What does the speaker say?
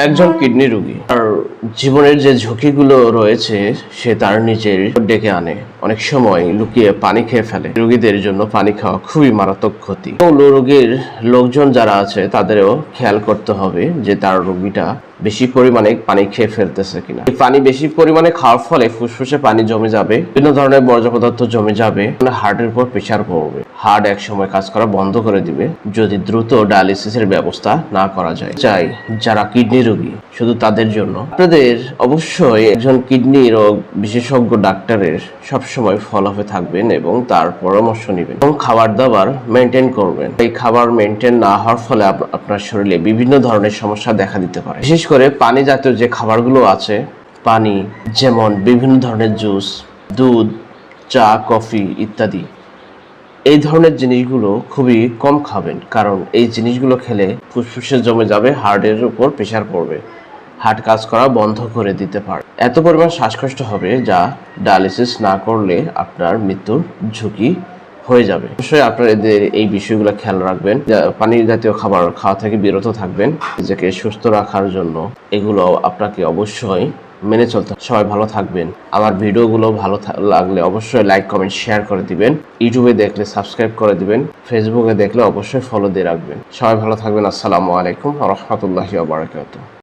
একজন কিডনি রোগী আর জীবনের যে ঝুঁকিগুলো রয়েছে সে তার নিজের ডেকে আনে। অনেক সময় লুকিয়ে পানি খেয়ে ফেলে। রোগীদের জন্য পানি খাওয়া খুবই মারাত্মক ক্ষতি। রোগীর লোকজন যারা আছে তাদেরও খেয়াল করতে হবে যে তার রোগীটা বেশি পরিমাণে পানি খেয়ে ফেলতেছে কিনা। এই পানি বেশি পরিমাণে খাওয়ার ফলে ফুসফুসে পানি জমে যাবে, বিভিন্ন ধরনের বর্জ্য পদার্থ জমে যাবে, হার্টের উপর প্রেসার পড়বে, হার্ট এক সময় কাজ করা বন্ধ করে দিবে যদি দ্রুত ডায়ালিসিসের ব্যবস্থা না করা যায়। চাই যারা কিডনি রোগী শুধু তাদের জন্য আপনাদের অবশ্যই একজন কিডনি রোগ বিশেষজ্ঞ ডাক্তারের সবসময় ফলোআপে থাকবেন এবং তার পরামর্শ নেবেন এবং খাবার দাবার মেনটেন করবেন। এই খাবার মেনটেন না হওয়ার ফলে আপনার শরীরে বিভিন্ন ধরনের সমস্যা দেখা দিতে পারে। বিশেষ করে পানি জাতীয় যে খাবারগুলো আছে, পানি যেমন বিভিন্ন ধরনের জুস, দুধ, চা, কফি ইত্যাদি, এই ধরনের জিনিসগুলো খুবই কম খাবেন, কারণ এই জিনিসগুলো খেলে ফুসফুসে জমে যাবে, হার্টের উপর প্রেসার পড়বে, হার্ট কাজ করা বন্ধ করে দিতে পারে। এত পরিমাণ শ্বাসকষ্ট হবে যা ডায়ালিসিস না করলে আপনার মৃত্যুর ঝুঁকি হয়ে যাবে। অবশ্যই আপনাদের এই বিষয়গুলো খেয়াল রাখবেন। পানি জাতীয় খাবার খাওয়া থেকে বিরত থাকবেন। নিজেকে সুস্থ রাখার জন্য এগুলো আপনাকে অবশ্যই মেনে চলতে। সবাই ভালো থাকবেন। আমার ভিডিওগুলো ভালো লাগলে অবশ্যই লাইক, কমেন্ট, শেয়ার করে দিবেন। ইউটিউবে দেখলে সাবস্ক্রাইব করে দিবেন। ফেসবুকে দেখলে অবশ্যই ফলো দিয়ে রাখবেন। সবাই ভালো থাকবেন। আসসালামু আলাইকুম ওয়া রাহমাতুল্লাহি ওয়া বারাকাতুহু।